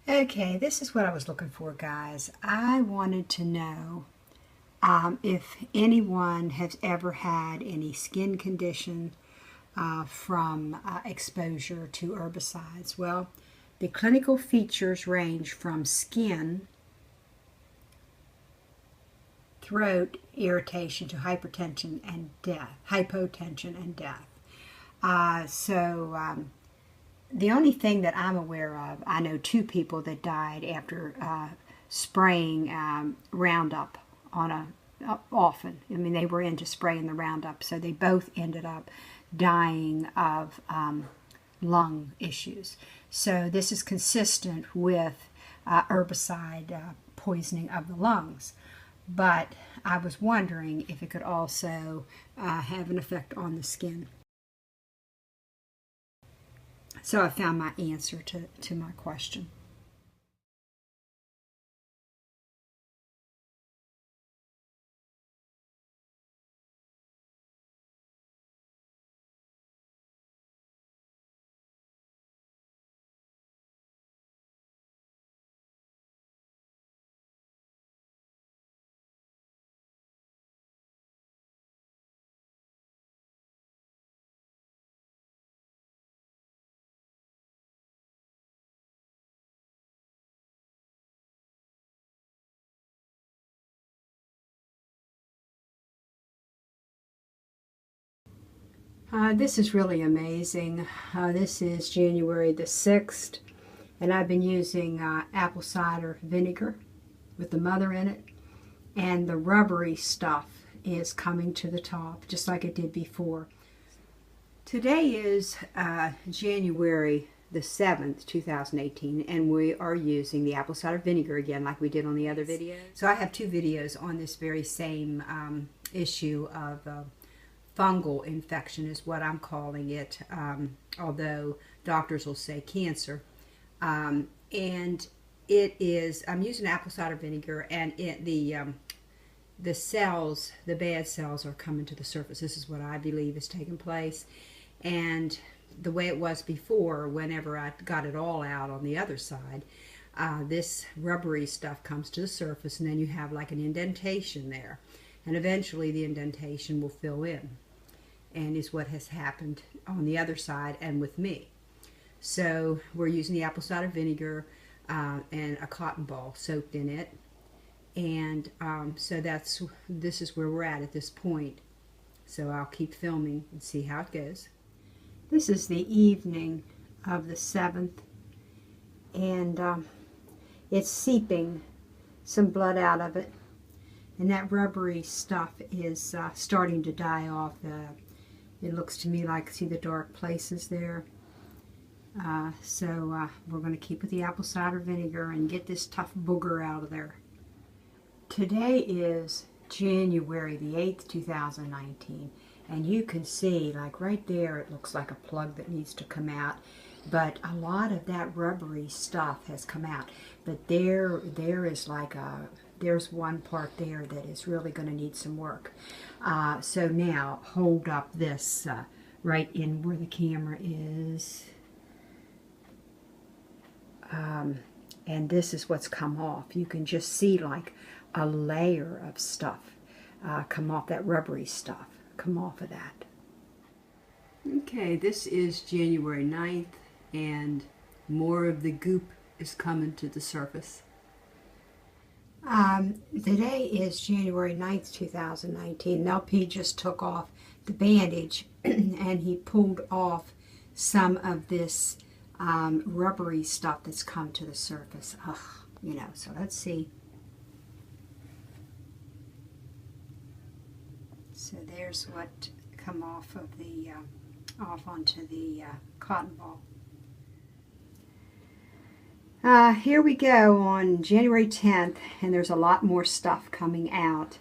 Okay, this is what I was looking for, guys. I wanted to know if anyone has ever had any skin condition from exposure to herbicides. Well, the clinical features range from skin, throat irritation to hypertension and death, hypotension and death. The only thing that I'm aware of, I know two people that died after spraying Roundup on often. I mean, they were into spraying the Roundup, so they both ended up dying of lung issues. So this is consistent with herbicide poisoning of the lungs. But I was wondering if it could also have an effect on the skin. So I found my answer to my question. This is really amazing. This is January the 6th, and I've been using apple cider vinegar with the mother in it, and the rubbery stuff is coming to the top, just like it did before. Today is January the 7th, 2018, and we are using the apple cider vinegar again like we did on the other video. So I have two videos on this very same issue of fungal infection is what I'm calling it, although doctors will say cancer. And it is, I'm using apple cider vinegar, and the cells, the bad cells, are coming to the surface. This is what I believe is taking place. And the way it was before, whenever I got it all out on the other side, this rubbery stuff comes to the surface, and then you have like an indentation there. And eventually the indentation will fill in, and is what has happened on the other side and with me. So we're using the apple cider vinegar and a cotton ball soaked in it, and so this is where we're at this point. So I'll keep filming and see how it goes. This is the evening of the 7th, and it's seeping some blood out of it, and that rubbery stuff is starting to die off. It looks to me like, see the dark places there? So we're going to keep with the apple cider vinegar and get this tough booger out of there. Today is January the 8th, 2019, and you can see, like right there, it looks like a plug that needs to come out, but a lot of that rubbery stuff has come out. But there is like there's one part there that is really going to need some work. So now hold up this right in where the camera is, and this is what's come off. You can just see like a layer of stuff come off, that rubbery stuff come off of that. Okay, this is January 9th, and more of the goop is coming to the surface. Today is January 9th, 2019. LP just took off the bandage and he pulled off some of this rubbery stuff that's come to the surface. Ugh, you know, so let's see. So there's what come off of the off onto the cotton ball. Here we go on January 10th, and there's a lot more stuff coming out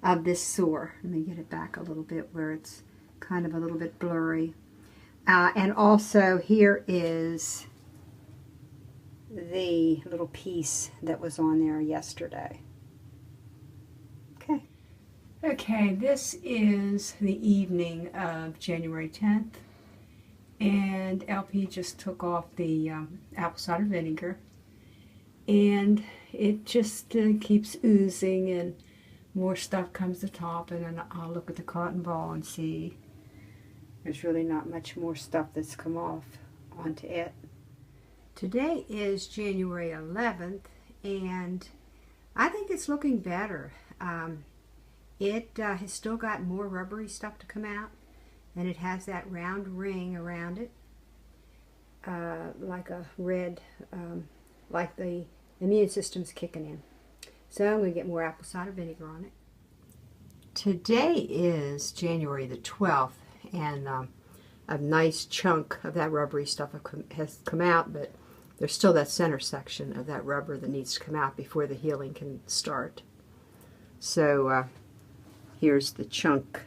of this sore. Let me get it back a little bit where it's kind of a little bit blurry. And also here is the little piece that was on there yesterday. Okay. Okay, this is the evening of January 10th. And LP just took off the apple cider vinegar, and it just keeps oozing, and more stuff comes to the top, and then I'll look at the cotton ball and see there's really not much more stuff that's come off onto it. Today is January 11th, and I think it's looking better. It has still got more rubbery stuff to come out, and it has that round ring around it, like a red, like the immune system's kicking in. So I'm going to get more apple cider vinegar on it. Today is January the 12th, and a nice chunk of that rubbery stuff has come out, but there's still that center section of that rubber that needs to come out before the healing can start. So here's the chunk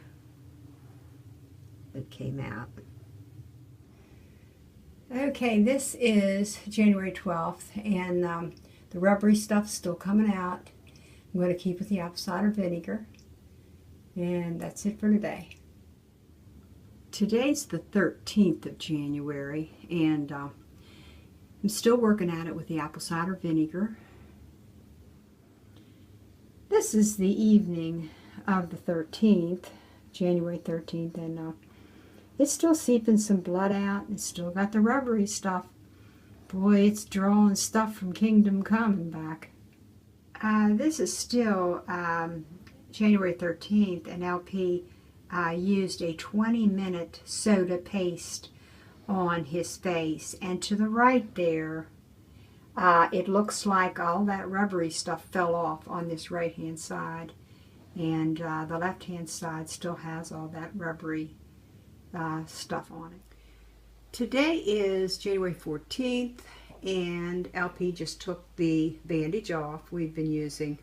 that came out. Okay, this is January 12th, and the rubbery stuff's still coming out. I'm going to keep with the apple cider vinegar, and that's it for today. Today's the 13th of January, and I'm still working at it with the apple cider vinegar. This is the evening of the 13th, January 13th, and it's still seeping some blood out. It's still got the rubbery stuff. Boy, it's drawing stuff from Kingdom Come back. This is still January 13th, and LP used a 20-minute soda paste on his face, and to the right there, it looks like all that rubbery stuff fell off on this right-hand side, and the left-hand side still has all that rubbery stuff on it. Today is January 14th, and LP just took the bandage off. We've been using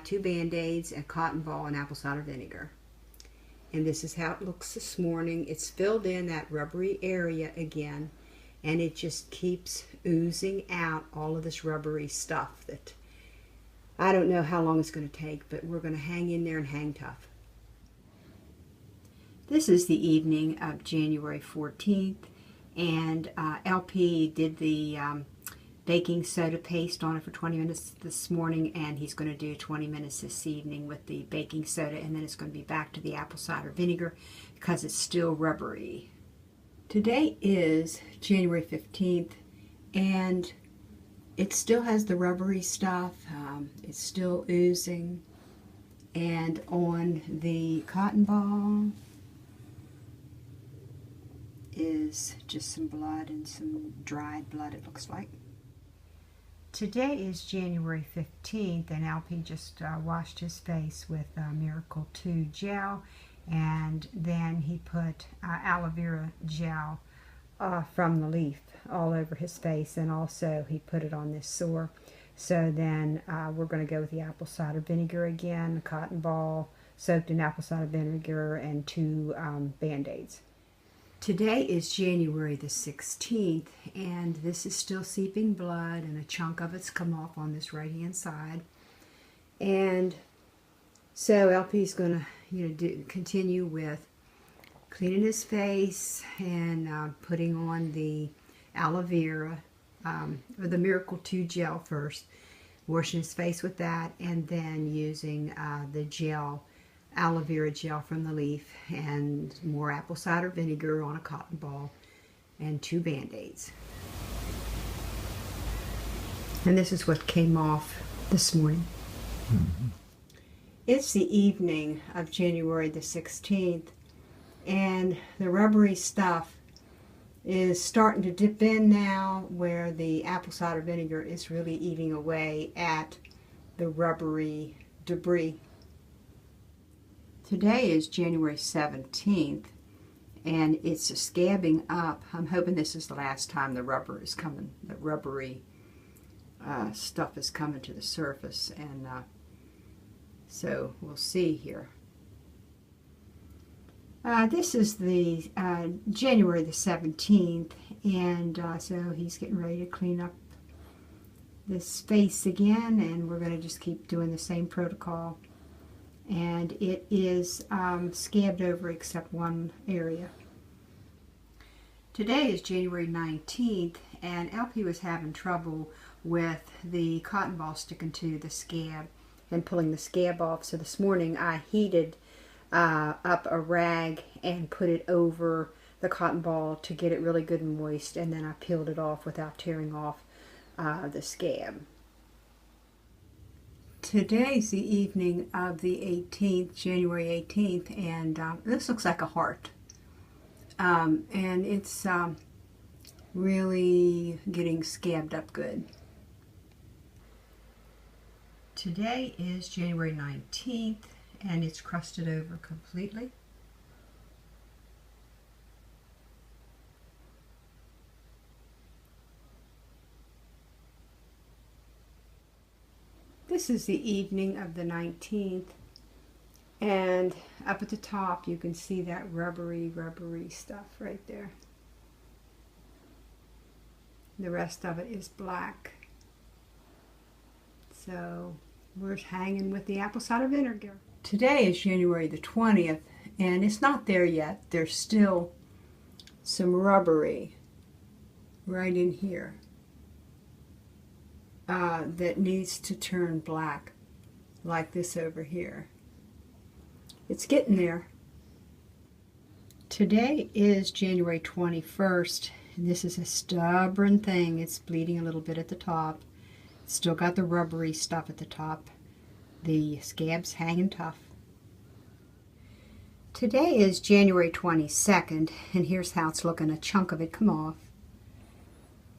2 Band-Aids, a cotton ball, and apple cider vinegar. And this is how it looks this morning. It's filled in that rubbery area again, and it just keeps oozing out all of this rubbery stuff that I don't know how long it's going to take, but we're going to hang in there and hang tough. This is the evening of January 14th, and LP did the baking soda paste on it for 20 minutes this morning, and he's going to do 20 minutes this evening with the baking soda, and then it's going to be back to the apple cider vinegar because it's still rubbery. Today is January 15th, and it still has the rubbery stuff. It's still oozing, and on the cotton ball is just some blood, and some dried blood, it looks like. Today is January 15th, and LP just washed his face with Miracle 2 gel, and then he put aloe vera gel from the leaf all over his face, and also he put it on this sore. So then we're going to go with the apple cider vinegar again, the cotton ball soaked in apple cider vinegar, and 2 Band-Aids. Today is January the 16th, and this is still seeping blood, and a chunk of it's come off on this right-hand side. And so LP's going to continue with cleaning his face and putting on the aloe vera, or the Miracle 2 gel first, washing his face with that, and then using the gel, aloe vera gel from the leaf, and more apple cider vinegar on a cotton ball, and 2 Band-Aids. And this is what came off this morning. Mm-hmm. It's the evening of January the 16th, and the rubbery stuff is starting to dip in now, where the apple cider vinegar is really eating away at the rubbery debris. Today is January 17th, and it's scabbing up. I'm hoping this is the last time the rubber is coming, the rubbery stuff is coming to the surface, and so we'll see here. This is the January the 17th, and so he's getting ready to clean up this face again, and we're going to just keep doing the same protocol. And it is scabbed over except one area. Today is January 19th, and LP was having trouble with the cotton ball sticking to the scab and pulling the scab off. So this morning I heated up a rag and put it over the cotton ball to get it really good and moist, and then I peeled it off without tearing off the scab. Today's the evening of the 18th, January 18th, and this looks like a heart. And it's really getting scabbed up good. Today is January 19th, and it's crusted over completely. This is the evening of the 19th, and up at the top you can see that rubbery stuff right there. The rest of it is black. So we're hanging with the apple cider vinegar. Today is January the 20th, and it's not there yet. There's still some rubbery right in here that needs to turn black, like this over here. It's getting there. Today is January 21st, and this is a stubborn thing. It's bleeding a little bit at the top. It's still got the rubbery stuff at the top. The scab's hanging tough. Today is January 22nd, and here's how it's looking. A chunk of it come off,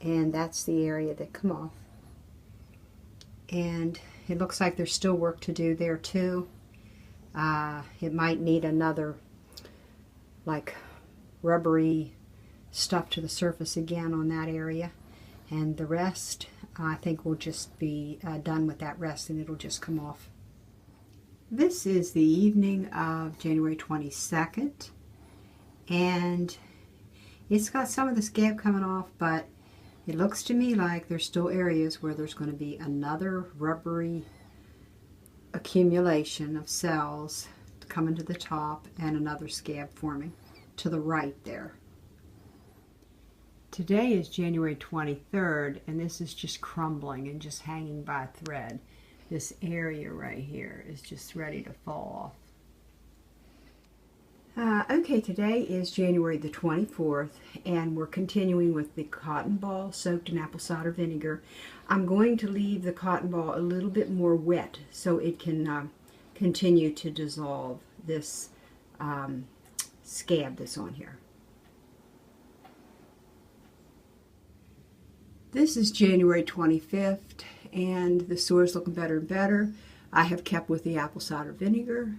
and that's the area that come off. And it looks like there's still work to do there too. It might need another like rubbery stuff to the surface again on that area, and the rest I think we'll just be done with that rest, and it'll just come off. This is the evening of January 22nd, and it's got some of the scab coming off, but it looks to me like there's still areas where there's going to be another rubbery accumulation of cells coming to the top and another scab forming to the right there. Today is January 23rd, and this is just crumbling and just hanging by a thread. This area right here is just ready to fall off. Okay, today is January the 24th, and we're continuing with the cotton ball soaked in apple cider vinegar. I'm going to leave the cotton ball a little bit more wet so it can continue to dissolve this scab that's on here. This is January 25th, and the sore is looking better and better. I have kept with the apple cider vinegar,